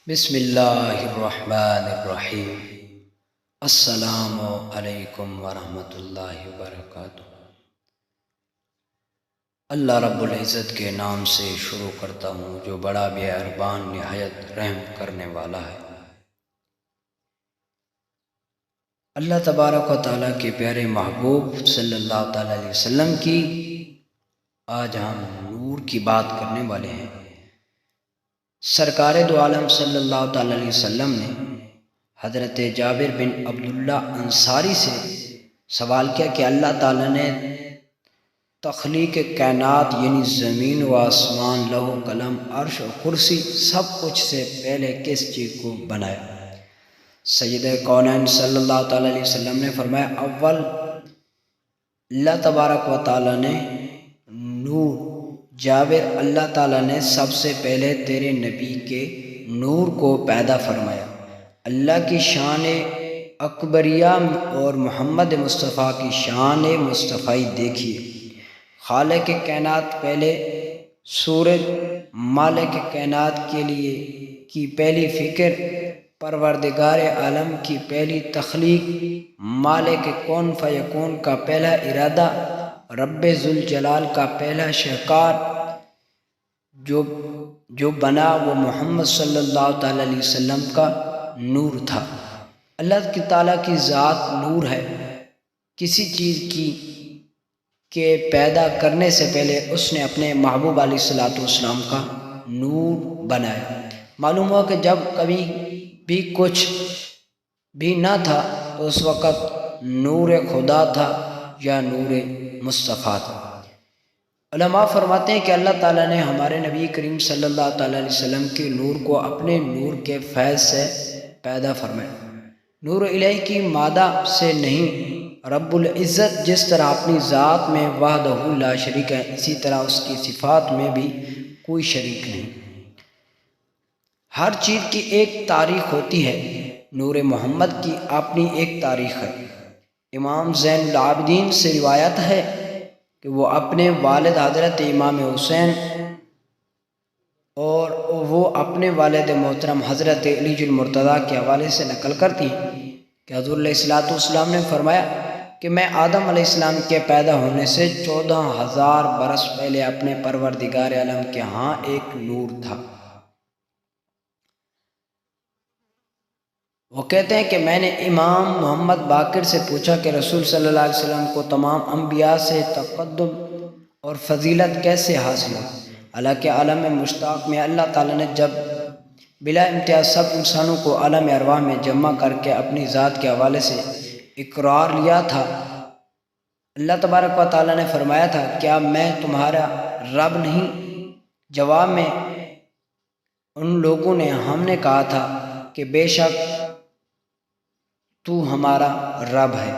بسم اللہ الرحمن الرحیم۔ السلام علیکم ورحمۃ اللہ وبرکاتہ۔ اللہ رب العزت کے نام سے شروع کرتا ہوں جو بڑا مہربان نہایت رحم کرنے والا ہے۔ اللہ تبارک و تعالیٰ کے پیارے محبوب صلی اللہ تعالیٰ علیہ وسلم کی آج ہم نور کی بات کرنے والے ہیں۔ سرکار دو عالم صلی اللہ تعالیٰ علیہ وسلم نے حضرت جابر بن عبداللہ انصاری سے سوال کیا کہ اللہ تعالیٰ نے تخلیق کائنات یعنی زمین و آسمان، لوح و قلم، عرش و کرسی سب کچھ سے پہلے کس چیز کو بنایا؟ سید کونین صلی اللہ تعالیٰ علیہ وسلم نے فرمایا اول اللہ تبارک و تعالیٰ نے نور۔ جابر اللہ تعالیٰ نے سب سے پہلے تیرے نبی کے نور کو پیدا فرمایا۔ اللہ کی شان اکبریہ اور محمد مصطفیٰ کی شان مصطفی دیکھیے۔ خالق کائنات پہلے سورج، مالک کائنات کے لیے کی پہلی فکر، پروردگار عالم کی پہلی تخلیق، مالک کون فیکون کا پہلا ارادہ، رب ذوالجلال کا پہلا شہکار جو بنا وہ محمد صلی اللہ تعالیٰ علیہ وسلم کا نور تھا۔ اللہ کی تعالیٰ کی ذات نور ہے۔ کسی چیز کے پیدا کرنے سے پہلے اس نے اپنے محبوب علیہ الصلوۃ والسلام کا نور بنایا۔ معلوم ہوا کہ جب کبھی بھی کچھ بھی نہ تھا تو اس وقت نور خدا تھا یا نور مصطفیٰ تھا۔ علماء فرماتے ہیں کہ اللہ تعالیٰ نے ہمارے نبی کریم صلی اللہ تعالیٰ علیہ وسلم کے نور کو اپنے نور کے فیض سے پیدا فرمایا۔ نور الہی کی مادہ سے نہیں، رب العزت جس طرح اپنی ذات میں وحدہ لا شریک ہے اسی طرح اس کی صفات میں بھی کوئی شریک نہیں۔ ہر چیز کی ایک تاریخ ہوتی ہے، نور محمد کی اپنی ایک تاریخ ہے۔ امام زین العابدین سے روایت ہے کہ وہ اپنے والد حضرت امام حسین اور وہ اپنے والد محترم حضرت علی المرتضیٰ کے حوالے سے نقل کرتی ہیں کہ حضور علیہ الصلوۃ والسلام نے فرمایا کہ میں آدم علیہ السلام کے پیدا ہونے سے 14,000 برس پہلے اپنے پروردگار عالم کے ہاں ایک نور تھا۔ وہ کہتے ہیں کہ میں نے امام محمد باقر سے پوچھا کہ رسول صلی اللہ علیہ وسلم کو تمام انبیاء سے تقدم اور فضیلت کیسے حاصل ہو؟ حالانکہ عالم مشتاق میں اللہ تعالیٰ نے جب بلا امتیاز سب انسانوں کو عالم ارواح میں جمع کر کے اپنی ذات کے حوالے سے اقرار لیا تھا، اللہ تبارک و تعالیٰ نے فرمایا تھا کیا میں تمہارا رب نہیں؟ جواب میں ان لوگوں نے ہم نے کہا تھا کہ بے شک تو ہمارا رب ہے۔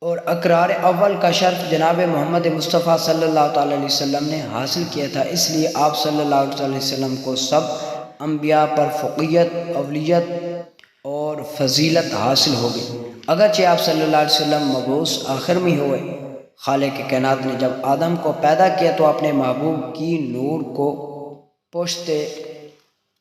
اور اقرار اول کا شرف جناب محمد مصطفیٰ صلی اللہ تعالیٰ علیہ وسلم نے حاصل کیا تھا، اس لیے آپ صلی اللہ علیہ وسلم کو سب انبیاء پر فوقیت، اولیت اور فضیلت حاصل ہو گئی۔ اگرچہ آپ صلی اللہ علیہ وسلم مبعوث آخر میں ہوئے، خالق کائنات نے جب آدم کو پیدا کیا تو اپنے محبوب کی نور کو پشت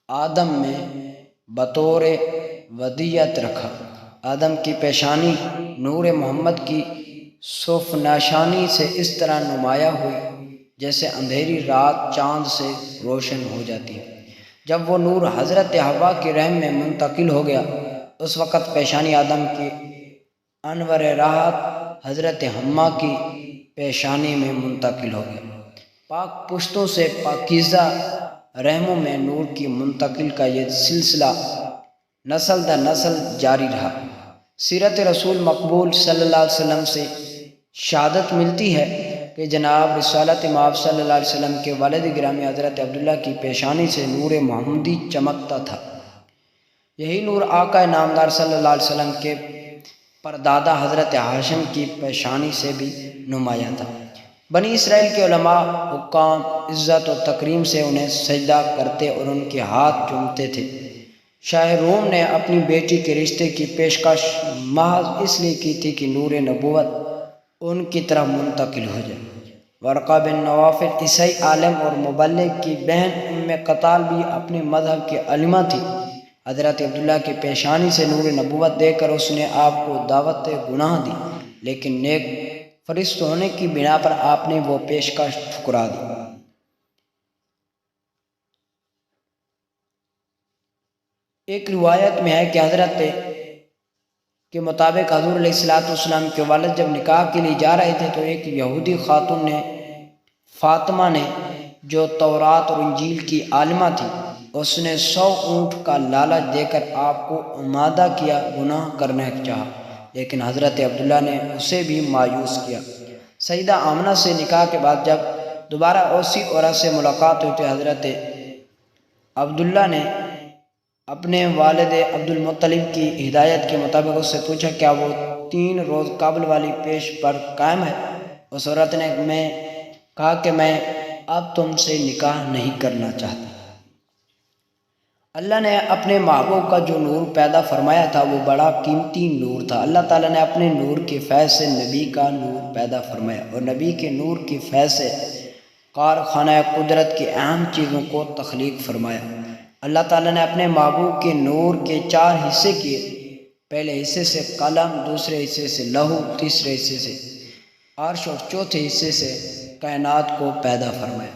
آدم میں بطور ودیعت رکھا۔ آدم کی پیشانی نور محمد کی سفناشانی سے اس طرح نمایاں ہوئی جیسے اندھیری رات چاند سے روشن ہو جاتی ہے۔ جب وہ نور حضرت حوا کے رحم میں منتقل ہو گیا اس وقت پیشانی آدم کی انور راحت حضرت حما کی پیشانی میں منتقل ہو گیا۔ پاک پشتوں سے پاکیزہ رحموں میں نور کی منتقل کا یہ سلسلہ نسل در نسل جاری رہا۔ سیرت رسول مقبول صلی اللہ علیہ وسلم سے شہادت ملتی ہے کہ جناب رسالت مآب صلی اللہ علیہ وسلم کے والد گرامی حضرت عبداللہ کی پیشانی سے نور محمدی چمکتا تھا۔ یہی نور آقا نامدار صلی اللہ علیہ وسلم کے پردادا حضرت ہاشم کی پیشانی سے بھی نمایاں تھا۔ بنی اسرائیل کے علماء حکام عزت و تکریم سے انہیں سجدہ کرتے اور ان کے ہاتھ چومتے تھے۔ شاہ روم نے اپنی بیٹی کے رشتے کی پیشکش محض اس لیے کی تھی کہ نور نبوت ان کی طرف منتقل ہو جائے۔ ورقہ بن نوافل عیسائی عالم اور مبلغ کی بہن ام قتال بھی اپنے مذہب کی عالمہ تھی۔ حضرت عبداللہ کی پیشانی سے نور نبوت دے کر اس نے آپ کو دعوت گناہ دی، لیکن نیک فرشت ہونے کی بنا پر آپ نے وہ پیشکش ٹھکرا دی۔ ایک روایت میں ہے کہ حضرت کے مطابق حضور علیہ السلام کے والد جب نکاح کے لیے جا رہے تھے تو ایک یہودی خاتون نے، فاطمہ نے، جو تورات اور انجیل کی عالمہ تھی، اس نے 100 اونٹ کا لالچ دے کر آپ کو آمادہ کیا، گناہ کرنا چاہا، لیکن حضرت عبداللہ نے اسے بھی مایوس کیا۔ سیدہ آمنہ سے نکاح کے بعد جب دوبارہ اسی عورت سے ملاقات ہوئی تو حضرت عبداللہ نے اپنے والد عبد المطلب کی ہدایت کے مطابق اس سے پوچھا کیا وہ 3 روز قبل والی پیش پر قائم ہے؟ اس عورت نے کہا کہ میں اب تم سے نکاح نہیں کرنا چاہتا۔ اللہ نے اپنے محبوب کا جو نور پیدا فرمایا تھا وہ بڑا قیمتی نور تھا۔ اللہ تعالیٰ نے اپنے نور کے فیض سے نبی کا نور پیدا فرمایا اور نبی کے نور کے فیض سے کارخانہ قدرت کی اہم چیزوں کو تخلیق فرمایا۔ اللہ تعالیٰ نے اپنے محبوب کے نور کے 4 حصے کیے۔ پہلے حصے سے قلم، دوسرے حصے سے لوح، تیسرے حصے سے عرش اور چوتھے حصے سے کائنات کو پیدا فرمایا۔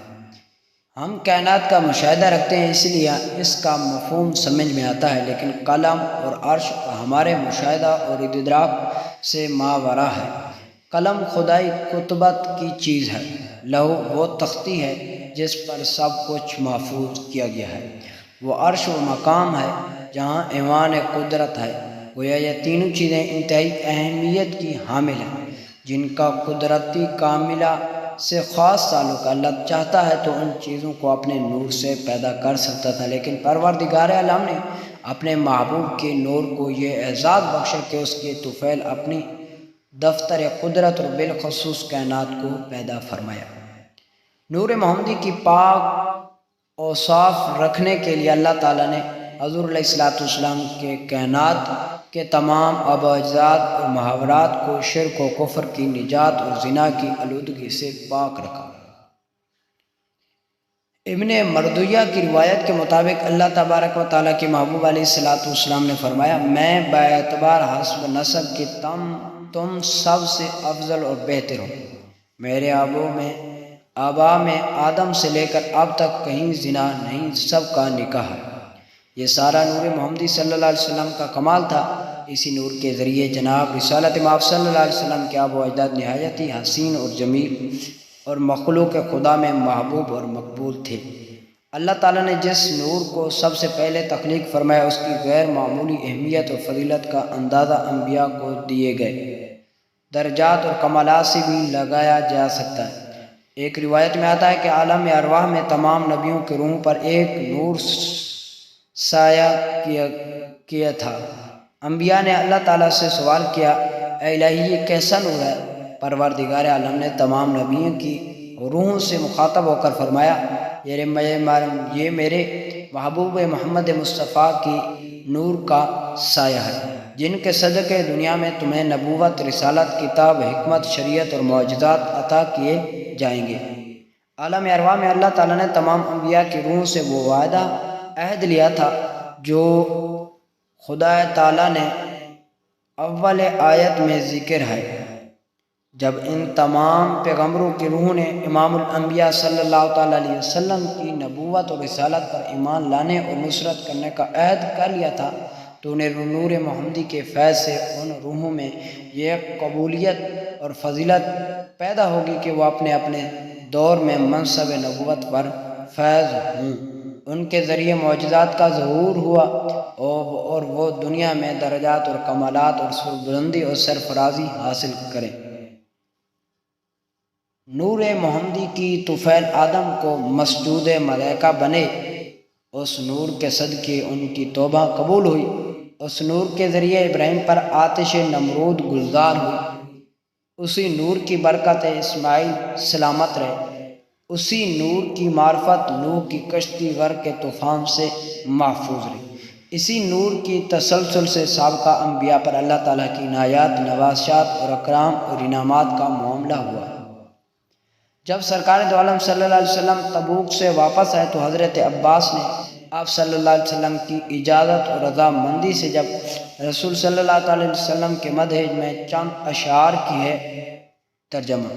ہم کائنات کا مشاہدہ رکھتے ہیں اس لیے اس کا مفہوم سمجھ میں آتا ہے، لیکن قلم اور عرش ہمارے مشاہدہ اور ادراک سے ماوراء ہے۔ قلم خدائی کتبت کی چیز ہے، لوح وہ تختی ہے جس پر سب کچھ محفوظ کیا گیا ہے، وہ عرش و مقام ہے جہاں ایوان قدرت ہے۔ گویا یہ تینوں چیزیں انتہائی اہمیت کی حامل ہیں جن کا قدرتی کاملہ سے خاص تعلق۔ اللہ چاہتا ہے تو ان چیزوں کو اپنے نور سے پیدا کر سکتا تھا، لیکن پروردگار عالم نے اپنے محبوب کے نور کو یہ اعزاز بخشا کہ اس کے طفیل اپنی دفتر قدرت اور بالخصوص کائنات کو پیدا فرمایا۔ نور محمدی کی پاک اوصاف رکھنے کے لیے اللہ تعالیٰ نے حضور علیہ السلام کے کائنات کے تمام اباجات اور محاورات کو شرک و کفر کی نجات اور زنا کی آلودگی سے پاک رکھا۔ ابن مردویہ کی روایت کے مطابق اللہ تبارک و تعالیٰ کے محبوب علیہ السلام نے فرمایا میں باعتبار حسب نسب کے تم سب سے افضل اور بہتر ہوں۔ میرے آبا میں آدم سے لے کر اب تک کہیں زنا نہیں، سب کا نکاح ہے۔ یہ سارا نور محمدی صلی اللہ علیہ وسلم کا کمال تھا۔ اسی نور کے ذریعے جناب رسالت مآب صلی اللہ علیہ وسلم کے آب و اجداد نہایت ہی حسین اور جمیل اور مخلوق خدا میں محبوب اور مقبول تھے۔ اللہ تعالیٰ نے جس نور کو سب سے پہلے تخلیق فرمایا اس کی غیر معمولی اہمیت اور فضیلت کا اندازہ انبیاء کو دیے گئے درجات اور کمالات سے بھی لگایا جا سکتا ہے۔ ایک روایت میں آتا ہے کہ عالم ارواح میں تمام نبیوں کے روحوں پر ایک نور سایہ کیا تھا۔ انبیاء نے اللہ تعالیٰ سے سوال کیا اے الہی یہ کیسا نور ہے؟ پروردگار عالم نے تمام نبیوں کی روحوں سے مخاطب ہو کر فرمایا یہ میرے محبوب محمد مصطفیٰ کی نور کا سایہ ہے جن کے صدقے دنیا میں تمہیں نبوت، رسالت، کتاب، حکمت، شریعت اور معجزات عطا کیے جائیں گے۔ عالم ارواح میں اللہ تعالیٰ نے تمام انبیاء کی روحوں سے وہ وعدہ عہد لیا تھا جو خدا تعالیٰ نے اول آیت میں ذکر ہے جب ان تمام پیغمبروں کی روحوں نے امام الانبیاء صلی اللہ تعالیٰ علیہ وسلم کی نبوت اور رسالت پر ایمان لانے اور نصرت کرنے کا عہد کر لیا تھا تو انہیں نور محمدی کے فیض سے ان روحوں میں یہ قبولیت اور فضیلت پیدا ہوگی کہ وہ اپنے اپنے دور میں منصب نبوت پر فیض ہوں۔ ان کے ذریعے معجزات کا ظہور ہوا اور وہ دنیا میں درجات اور کمالات اور سربلندی اور سرفرازی حاصل کریں۔ نور محمدی کی طفیل آدم کو مسجود ملائکہ بنے، اس نور کے صدقے ان کی توبہ قبول ہوئی۔ اس نور کے ذریعے ابراہیم پر آتش نمرود گلزار ہوئی۔ اسی نور کی برکت اسماعیل سلامت رہے۔ اسی نور کی معرفت نوح کی کشتی غرق کے طوفان سے محفوظ رہی۔ اسی نور کی تسلسل سے سابقہ انبیاء پر اللہ تعالیٰ کی عنایات، نوازشات اور اکرام اور انعامات کا معاملہ ہوا۔ جب سرکار دو عالم صلی اللہ علیہ وسلم تبوک سے واپس آئے تو حضرت عباس نے آپ صلی اللہ علیہ وسلم کی اجازت اور رضامندی سے جب رسول صلی اللہ علیہ وسلم کے مدح میں چند اشعار کی ہے۔ ترجمہ: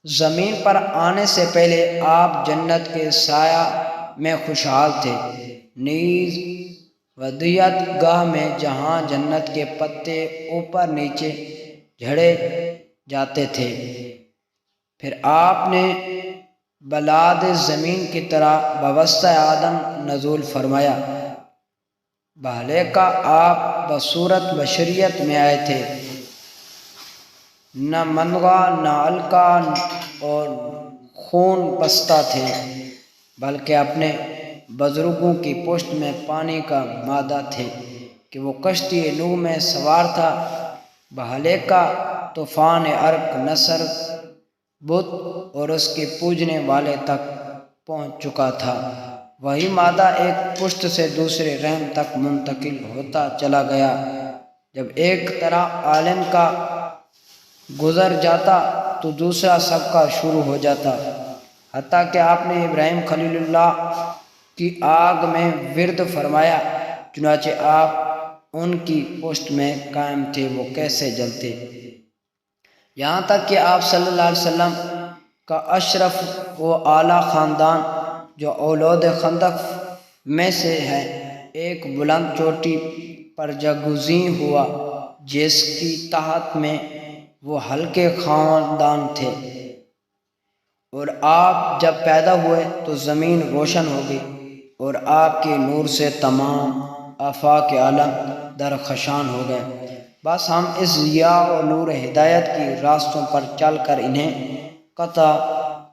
زمین پر آنے سے پہلے آپ جنت کے سایہ میں خوشحال تھے، نیز ودیعت گاہ میں جہاں جنت کے پتے اوپر نیچے جھڑے جاتے تھے۔ پھر آپ نے بلاد زمین کی طرح بواسطہ آدم نزول فرمایا۔ پہلے کا آپ بصورت بشریت میں آئے تھے، نہ منغا نہ علقہ اور خون بستہ تھے، بلکہ اپنے بزرگوں کی پشت میں پانی کا مادہ تھے کہ وہ کشتی نوح میں سوار تھا۔ بہلے کا طوفان عرق نصر بت اور اس کے پوجنے والے تک پہنچ چکا تھا۔ وہی مادہ ایک پشت سے دوسرے رحم تک منتقل ہوتا چلا گیا۔ جب ایک طرح عالم کا گزر جاتا تو دوسرا سب کا شروع ہو جاتا، حتیٰ کہ آپ نے ابراہیم خلیل اللہ کی آگ میں ورد فرمایا، چنانچہ آپ ان کی پشت میں قائم تھے، وہ کیسے جلتے۔ یہاں تک کہ آپ صلی اللہ علیہ وسلم کا اشرف و اعلیٰ خاندان جو اولاد خندق میں سے ہے، ایک بلند چوٹی پر جاگزین ہوا جس کی تحت میں وہ ہلکے خاندان تھے، اور آپ جب پیدا ہوئے تو زمین روشن ہو گئی اور آپ کے نور سے تمام آفاق عالم درخشان ہو گئے۔ بس ہم اس ضیاء اور نور ہدایت کی راستوں پر چل کر انہیں قطع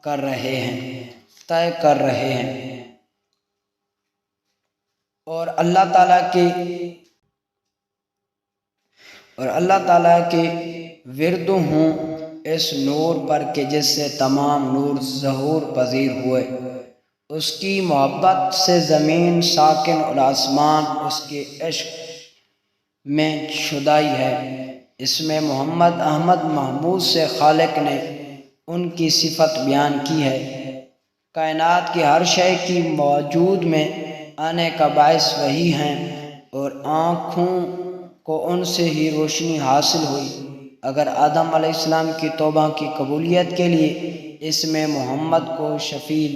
کر رہے ہیں، طے کر رہے ہیں، اور اللہ تعالیٰ کے ورد ہوں اس نور پر کہ جس سے تمام نور ظہور پذیر ہوئے۔ اس کی محبت سے زمین ساکن اور آسمان اس کے عشق میں شدائی ہے۔ اس میں محمد احمد محمود سے خالق نے ان کی صفت بیان کی ہے۔ کائنات کی ہر شے کی موجود میں آنے کا باعث وہی ہیں، اور آنکھوں کو ان سے ہی روشنی حاصل ہوئی۔ اگر آدم علیہ السلام کی توبہ کی قبولیت کے لیے اس میں محمد کو شفیع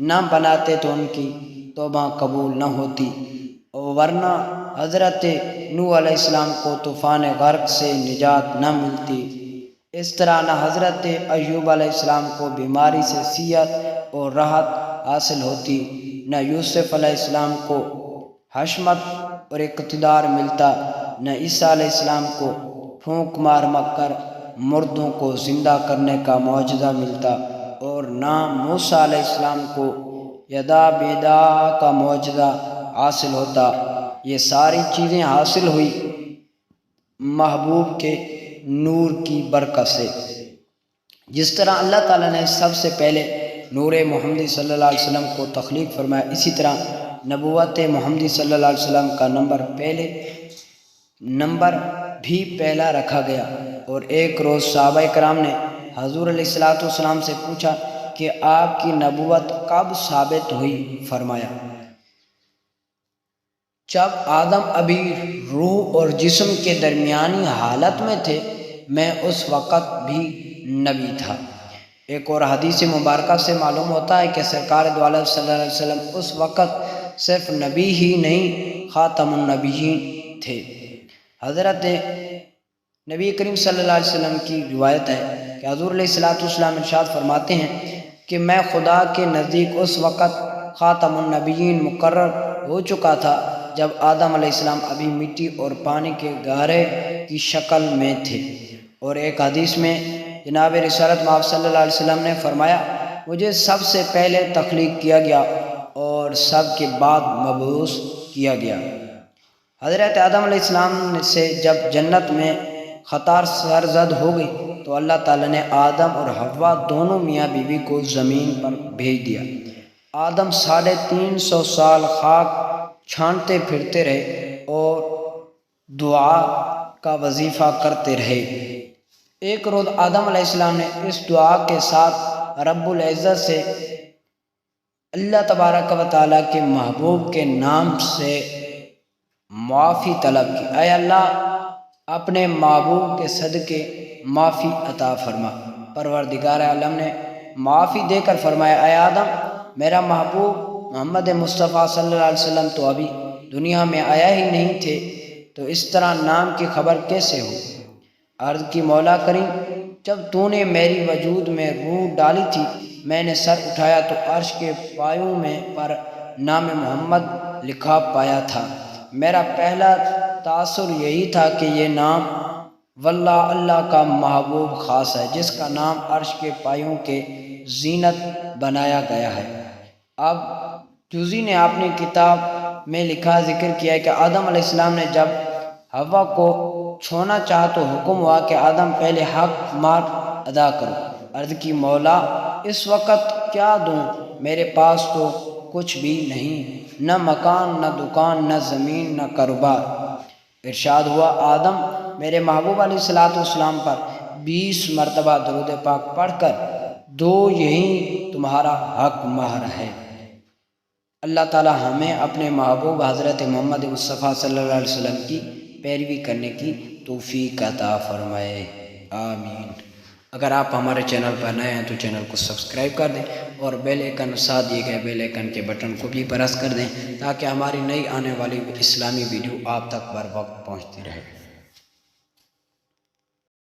نہ بناتے تو ان کی توبہ قبول نہ ہوتی، ورنہ حضرت نوح علیہ السلام کو طوفان غرق سے نجات نہ ملتی۔ اس طرح نہ حضرت ایوب علیہ السلام کو بیماری سے صحت اور راحت حاصل ہوتی، نہ یوسف علیہ السلام کو حشمت اور اقتدار ملتا، نہ عیسیٰ علیہ السلام کو پھونک مار کر مردوں کو زندہ کرنے کا معجزہ ملتا، اور نہ موسیٰ علیہ السلام کو یدا بیدا کا معجزہ حاصل ہوتا۔ یہ ساری چیزیں حاصل ہوئی محبوب کے نور کی برکت سے۔ جس طرح اللہ تعالیٰ نے سب سے پہلے نور محمدی صلی اللہ علیہ وسلم کو تخلیق فرمایا، اسی طرح نبوت محمدی صلی اللہ علیہ وسلم کا نمبر بھی پہلا رکھا گیا۔ اور ایک روز صحابہ کرام نے حضور علیہ السلام سے پوچھا کہ آپ کی نبوت کب ثابت ہوئی؟ فرمایا، جب آدم ابھی روح اور جسم کے درمیانی حالت میں تھے، میں اس وقت بھی نبی تھا۔ ایک اور حدیث مبارکہ سے معلوم ہوتا ہے کہ سرکار دو عالم صلی اللہ علیہ وسلم اس وقت صرف نبی ہی نہیں، خاتم النبیین تھے۔ حضرت نبی کریم صلی اللہ علیہ وسلم کی روایت ہے کہ حضور علیہ السلام ارشاد فرماتے ہیں کہ میں خدا کے نزدیک اس وقت خاتم النبیین مقرر ہو چکا تھا جب آدم علیہ السلام ابھی مٹی اور پانی کے گہرے کی شکل میں تھے۔ اور ایک حدیث میں جناب رسالت مآب صلی اللہ علیہ وسلم نے فرمایا، مجھے سب سے پہلے تخلیق کیا گیا اور سب کے بعد مبعوث کیا گیا۔ حضرت آدم علیہ السلام سے جب جنت میں خطا سرزد ہو گئی تو اللہ تعالیٰ نے آدم اور حوا دونوں میاں بیوی کو زمین پر بھیج دیا۔ آدم 350 سال خاک چھانٹتے پھرتے رہے اور دعا کا وظیفہ کرتے رہے۔ ایک روز آدم علیہ السلام نے اس دعا کے ساتھ رب العزت سے اللہ تبارک و تعالیٰ کے محبوب کے نام سے معافی طلب کی، اے اللہ اپنے محبوب کے صدقے معافی عطا فرما۔ پروردگار عالم نے معافی دے کر فرمایا، اے آدم میرا محبوب محمد مصطفیٰ صلی اللہ علیہ وسلم تو ابھی دنیا میں آیا ہی نہیں تھے، تو اس طرح نام کی خبر کیسے ہو؟ عرض کی مولا کریم جب تو نے میری وجود میں روح ڈالی تھی، میں نے سر اٹھایا تو عرش کے پایوں میں پر نام محمد لکھا پایا تھا۔ میرا پہلا تاثر یہی تھا کہ یہ نام واللہ اللہ کا محبوب خاص ہے، جس کا نام عرش کے پایوں کے زینت بنایا گیا ہے۔ اب جوزی نے اپنی کتاب میں لکھا ذکر کیا ہے کہ آدم علیہ السلام نے جب حوا کو چھونا چاہا تو حکم ہوا کہ آدم پہلے حق مار ادا کرو۔ عرض کی مولا اس وقت کیا دوں؟ میرے پاس تو کچھ بھی نہیں، نہ مکان نہ دکان نہ زمین نہ کاروبار۔ ارشاد ہوا، آدم میرے محبوب علیہ السلام پر 20 مرتبہ درود پاک پڑھ کر دو، یہی تمہارا حق مہر ہے۔ اللہ تعالی ہمیں اپنے محبوب حضرت محمد مصطفیٰ صلی اللہ علیہ وسلم کی پیروی کرنے کی توفیق عطا فرمائے، آمین۔ اگر آپ ہمارے چینل پر نئے ہیں تو چینل کو سبسکرائب کر دیں اور بیل آئیکن ساتھ دیے گئے بیل آئیکن کے بٹن کو بھی پریس کر دیں تاکہ ہماری نئی آنے والی اسلامی ویڈیو آپ تک بر وقت پہنچتی رہے۔